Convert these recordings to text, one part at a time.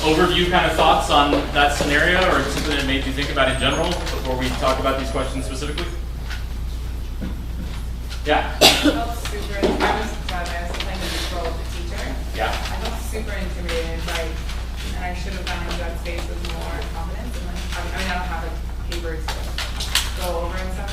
overview kind of thoughts on that scenario, or something that made you think about in general before we talk about these questions specifically? Yeah. I felt super, I was playing this role with the teacher. Yeah. I felt super intimidated, like, and I should have gone into that space with more confidence. And like, I mean, I don't have like papers to go over and stuff.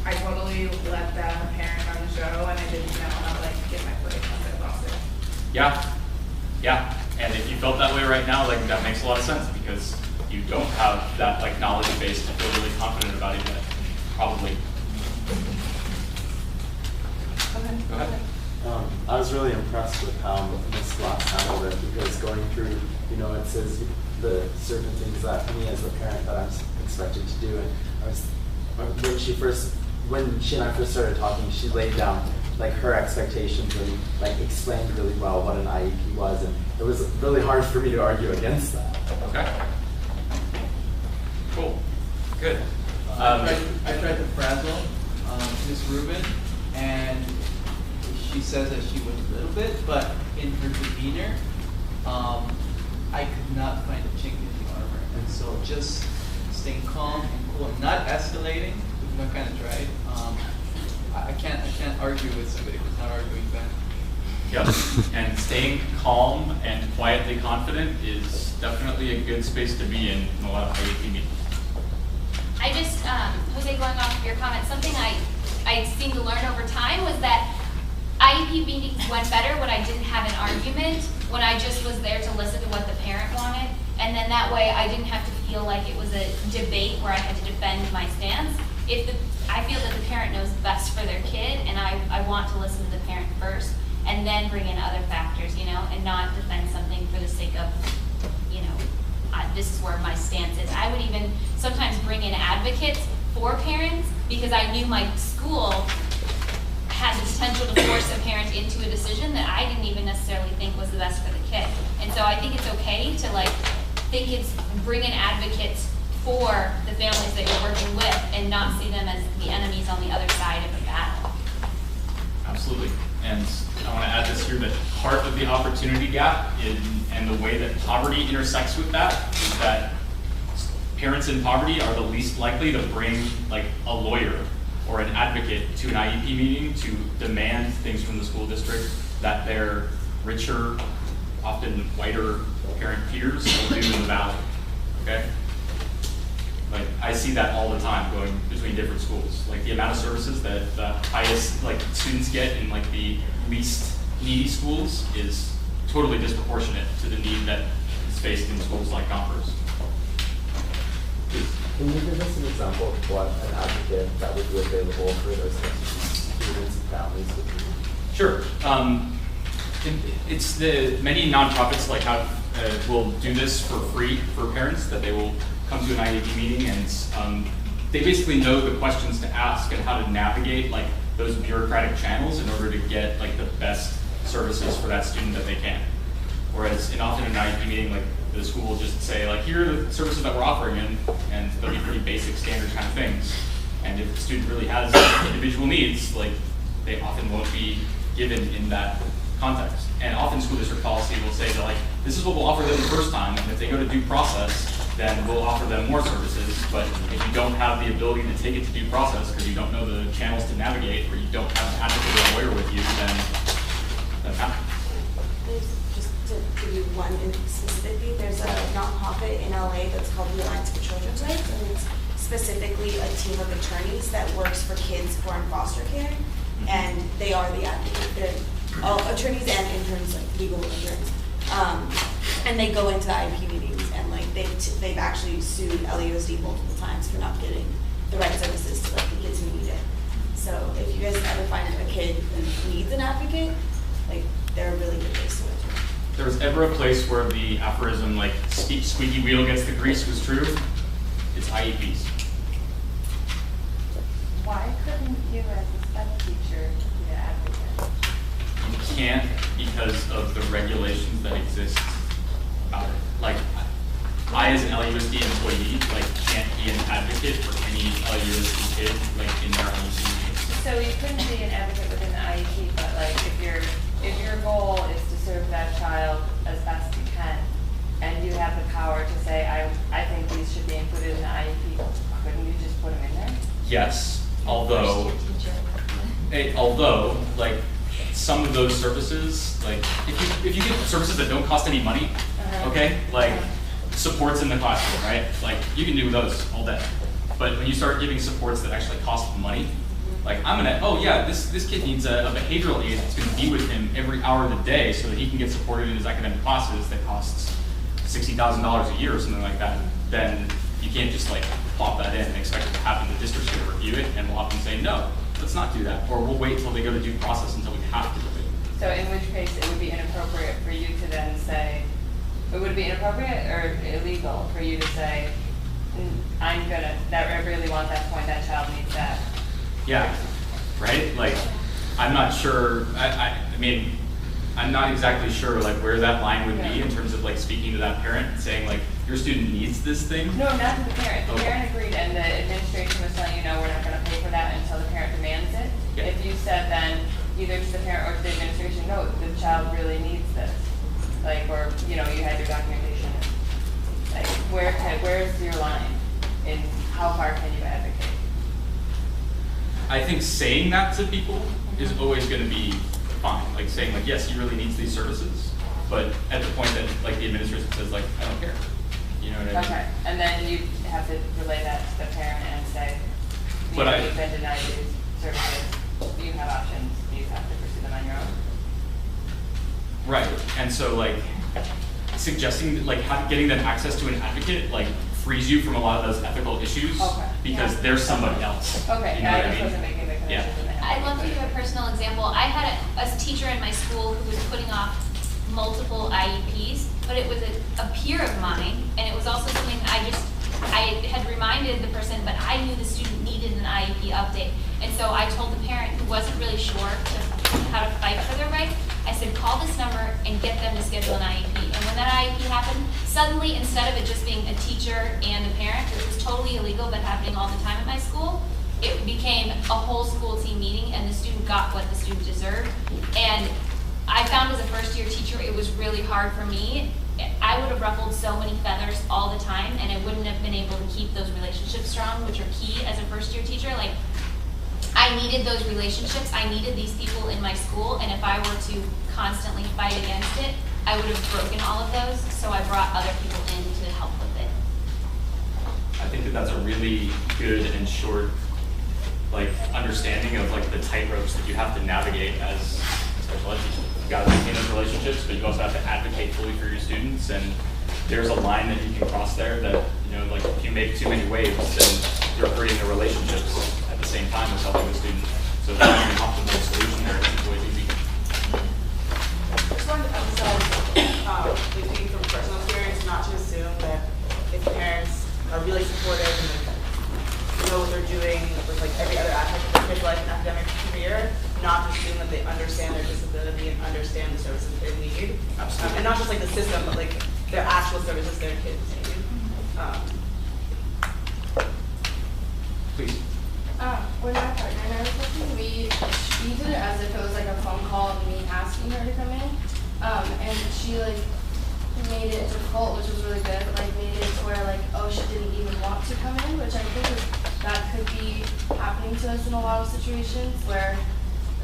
I totally let the parent run the show, and I didn't know how to like get my footing once I lost it. Yeah. Yeah. And if you felt that way right now, like that makes a lot of sense because you don't have that like knowledge base to feel really confident about it yet. Probably. Go ahead. I was really impressed with how Ms. Glass handled it because going through, you know, it says the certain things that me as the parent that I'm expected to do, and I was when she and I first started talking, she laid down like her expectations and like explained really well what an IEP was, and it was really hard for me to argue against that. Okay. Cool. Good. I tried to frazzle Ms. Rubin, and she says that she was a little bit, but in her demeanor, I could not find a chink in the armor. And so just staying calm and cool and not escalating, which I kind of tried. I can't argue with somebody who's not arguing back. Yep. And staying calm and quietly confident is definitely a good space to be in a lot of IEP meetings. I just, Jose, going off of your comment, something I seemed to learn over time was that IEP meetings went better when I didn't have an argument, when I just was there to listen to what the parent wanted, and then that way I didn't have to feel like it was a debate where I had to defend my stance. I feel that the parent knows best for their kid, and I want to listen to the parent first, and then bring in other factors, you know, and not defend something for the sake of, you know, this is where my stance is. I would even sometimes bring in advocates for parents because I knew my school had the potential to force a parent into a decision that I didn't even necessarily think was the best for the kid. And so I think it's okay to like think it's bring in advocates for the families that you're working with and not see them as the enemies on the other side of the battle. Absolutely. And I want to add this here that part of the opportunity gap and the way that poverty intersects with that is that parents in poverty are the least likely to bring like a lawyer or an advocate to an IEP meeting to demand things from the school district that their richer, often whiter parent peers will do in the valley. Okay? Like I see that all the time going between different schools. Like the amount of services that the highest like students get in like the least needy schools is totally disproportionate to the need that is faced in schools like Gompers. Can you give us an example of what an advocate that would be available for those students and families would be? Sure. It's the many nonprofits like will do this for free for parents, that they will come to an IEP meeting and they basically know the questions to ask and how to navigate like those bureaucratic channels in order to get like the best services for that student that they can. Whereas often in an IEP meeting, like the school will just say like, here are the services that we're offering, and they'll be pretty basic standard kind of things. And if the student really has individual needs, like they often won't be given in that context. And often school district policy will say that like, this is what we'll offer them the first time, and if they go to due process, then we'll offer them more services. But if you don't have the ability to take it to due process because you don't know the channels to navigate, or you don't have an advocate or a lawyer with you, then that's happening. Just to give you one specifically, there's a nonprofit in LA that's called the Alliance for Children's Rights, and it's specifically a team of attorneys that works for kids who are in foster care, and they are the advocate. They're all attorneys and interns, like legal interns, and they go into the IEP meetings, and like they've actually sued LAUSD multiple times for not getting the right services to like the kids who need it. So if you guys ever find a kid who needs an advocate, like they're a really good place to go to. If there was ever a place where the aphorism like squeaky wheel gets the grease was true, it's IEPs. Why couldn't you as a sped teacher be an advocate? You can't because of the regulations that exist about it. Like I as an LAUSD employee like can't be an advocate for any LAUSD kid like in their IEP. So you couldn't be an advocate within the IEP, but like if your goal is to serve that child as best you can, yes, although, like, some of those services, like, if you get services that don't cost any money, okay, like, supports in the classroom, right? Like, you can do those all day. But when you start giving supports that actually cost money, like, I'm gonna, oh yeah, this kid needs a behavioral aid that's gonna be with him every hour of the day so that he can get supported in his academic classes that costs $60,000 a year or something like that, then you can't just like plop that in and expect it to happen. The district's gonna review it and we'll often say, no, let's not do that. Or we'll wait until they go to due process until we have to do it. So in which case it would be inappropriate for you to then say, it would be inappropriate or illegal for you to say, I really want that point, that child needs that. Yeah, right? Like, I'm not sure, I mean, I'm not exactly sure like where that line would be in terms of like speaking to that parent and saying like, your student needs this thing. No, not to the parent. The Okay. parent agreed and the administration was telling you, no, we're not gonna pay for that until the parent demands it. Yeah. If you said then, either to the parent or to the administration, no, the child really needs this. Like, or, you know, you had your documentation. Like, where's your line in how far can you advocate? I think saying that to people is always gonna be fine. Like saying like, yes, he really needs these services. But at the point that like the administration says like, I don't care. You know what I mean? Okay, and then you have to relay that to the parent and say, But you've been denied these services, you have options, you have to pursue them on your own. Right, and so like suggesting like getting them access to an advocate like frees you from a lot of those ethical issues Okay. because there's somebody else. Okay, You know I what I just mean? wasn't making the Yeah. connection. I'd love to give a personal example. I had a teacher in my school who was putting off multiple IEPs, but it was a peer of mine, and it was also something I had reminded the person, but I knew the student needed an IEP update. And so I told the parent who wasn't really sure how to fight for their rights, I said, call this number and get them to schedule an IEP. And when that IEP happened, suddenly, instead of it just being a teacher and a parent, it was totally illegal but happening all the time at my school, it became a whole school team meeting and the student got what the student deserved. And I found as a first year teacher, it was really hard for me. I would have ruffled so many feathers all the time and I wouldn't have been able to keep those relationships strong, which are key as a first year teacher. Like, I needed those relationships, I needed these people in my school, and if I were to constantly fight against it, I would have broken all of those, so I brought other people in to help with it. I think that that's a really good and short like understanding of like the tightropes that you have to navigate as a special ed teacher. You gotta maintain those relationships, but you also have to advocate fully for your students, and there's a line that you can cross there that, you know, like if you make too many waves, then you're hurting the relationships at the same time as helping the student. So finding an optimal solution there isn't always easy. I just wanted to emphasize, like speaking from personal experience, not to assume that if parents are really supportive and they know what they're doing with like every other aspect of their kid's life and academic career, not to assume that they understand their disability and understand the services they need. Absolutely. And not just like the system, but like their actual services their kids need. Please. When my partner and I were cooking, we did it as if it was like a phone call of me asking her to come in. And she like made it difficult, which was really good, but like made it to where like, oh, she didn't even want to come in, which I think that could be happening to us in a lot of situations where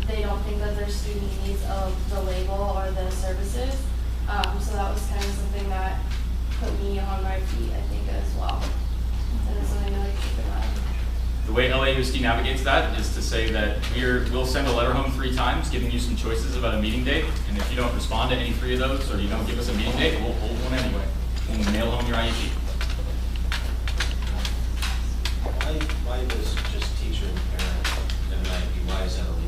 they don't think that their student needs the label or the services. So that was kind of something that put me on my feet, I think, as well. And it's something to like keep in mind. The way LAUSD navigates that is to say that we'll send a letter home 3 times, giving you some choices about a meeting date, and if you don't respond to any 3 of those, or you don't give us a meeting date, we'll hold one anyway, and we'll mail home your IEP. Why does just teacher and parent and IEP, why is that illegal?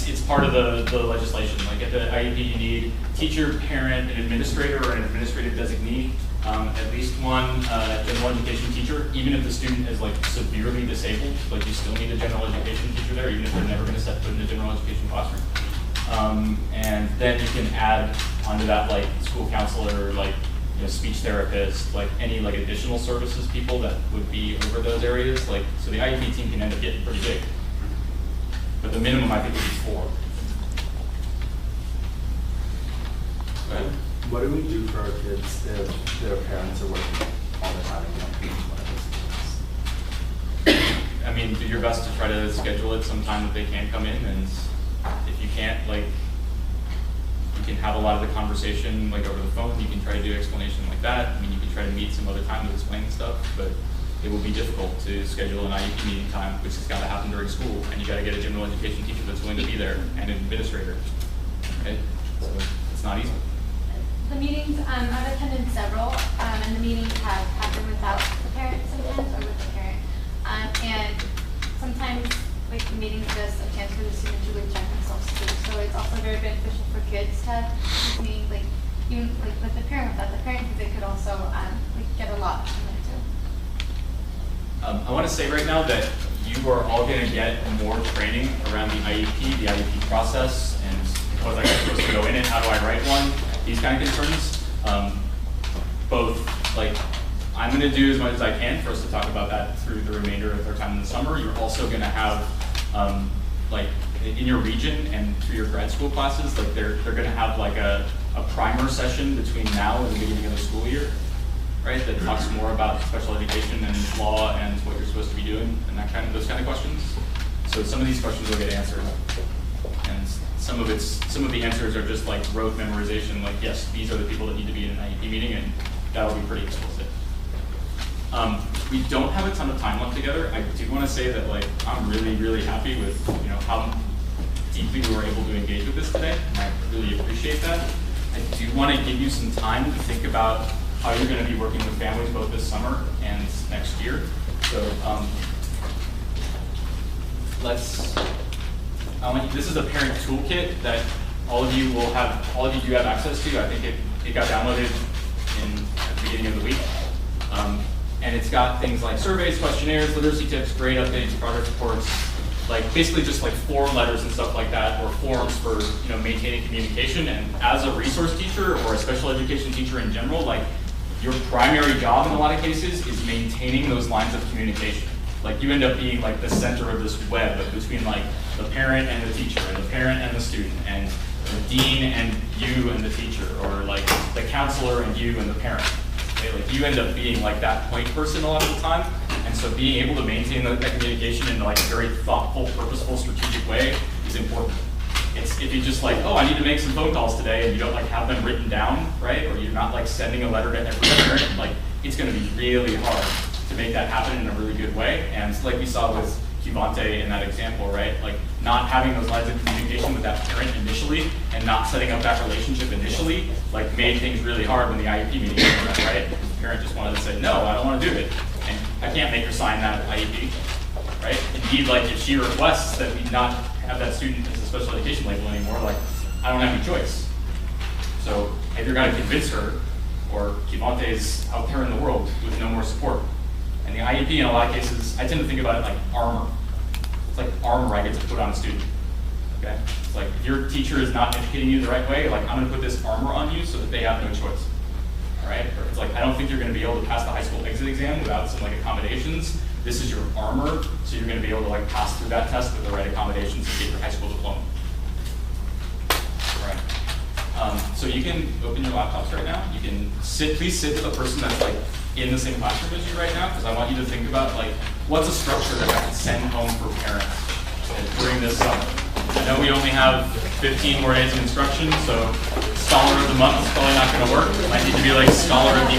It's part of the legislation. Like at the IEP, you need teacher, parent, an administrator, or an administrative designee, at least one general education teacher. Even if the student is like severely disabled, like you still need a general education teacher there, even if they're never going to set foot in a general education classroom. And then you can add onto that like school counselor, like speech therapist, like any like additional services people that would be over those areas. Like so, the IEP team can end up getting pretty big. But the minimum, I think, would be 4. Go ahead. What do we do for our kids if their parents are working all the time and don't teach one of those things? I mean, do your best to try to schedule it sometime that they can come in, and if you can't, like, you can have a lot of the conversation like over the phone. You can try to do explanation like that. I mean, you can try to meet some other time to explain stuff, but it will be difficult to schedule an IEP meeting time, which has got to happen during school, and you got to get a general education teacher that's willing to be there and an administrator. Okay, so it's not easy. The meetings, I've attended several, and the meetings have happened without the parent sometimes, or with the parent. And sometimes, like, the meetings just a chance for the student to like check themselves too. So it's also very beneficial for kids to have these meetings, like, even like with the parent, without the parent, because they could also like get a lot from it too. I want to say right now that you are all going to get more training around the IEP process, and was I supposed to go in it, how do I write one, these kind of concerns. Both, like, I'm going to do as much as I can for us to talk about that through the remainder of our time in the summer. You're also going to have, like, in your region and through your grad school classes, like, they're going to have like a primer session between now and the beginning of the school year, right? That talks more about special education and law and what you're supposed to be doing and those kind of questions. So some of these questions will get answered, and some of the answers are just like rote memorization. Like, yes, these are the people that need to be in an IEP meeting, and that'll be pretty explicit. We don't have a ton of time left together. I do want to say that, like, I'm really, really happy with, you know, how deeply we were able to engage with this today, and I really appreciate that. I do want to give you some time to think about how you're going to be working with families both this summer and next year. So this is a parent toolkit that all of you do have access to. I think it got downloaded at the beginning of the week. And it's got things like surveys, questionnaires, literacy tips, grade updates, progress reports, like basically just like form letters and stuff like that, or forms for, you know, maintaining communication. And as a resource teacher or a special education teacher in general, like, your primary job in a lot of cases is maintaining those lines of communication. Like, you end up being like the center of this web between like the parent and the teacher, and the parent and the student, and the dean and you and the teacher, or like the counselor and you and the parent. Okay? Like, you end up being like that point person a lot of the time. And so being able to maintain that communication in like a very thoughtful, purposeful, strategic way is important. It's if you just like, oh, I need to make some phone calls today, and you don't like have them written down, right? Or you're not like sending a letter to every parent, like, it's going to be really hard to make that happen in a really good way. And like we saw with Cuvante in that example, right? Like, not having those lines of communication with that parent initially and not setting up that relationship initially, like, made things really hard when the IEP meeting came around, right? The parent just wanted to say, no, I don't want to do it. And I can't make her sign that IEP, right? Indeed, like, if she requests that we not have that student as a special education label anymore, like, I don't have any choice. So if you're going to convince her, or Kivante's out there in the world with no more support. And the IEP, in a lot of cases, I tend to think about it like armor. It's like armor I get to put on a student, okay? It's like, if your teacher is not educating you the right way, like, I'm gonna put this armor on you so that they have no choice, all right? Or it's like, I don't think you're gonna be able to pass the high school exit exam without some like accommodations. This is your armor, so you're gonna be able to like pass through that test with the right accommodations and get your high school diploma, all right? So you can open your laptops right now. You can please sit with a person that's like in the same classroom as you right now, because I want you to think about like, what's a structure that I can send home for parents during this summer. I know we only have 15 more days of instruction, so Scholar of the Month is probably not gonna work. It might need to be like Scholar of the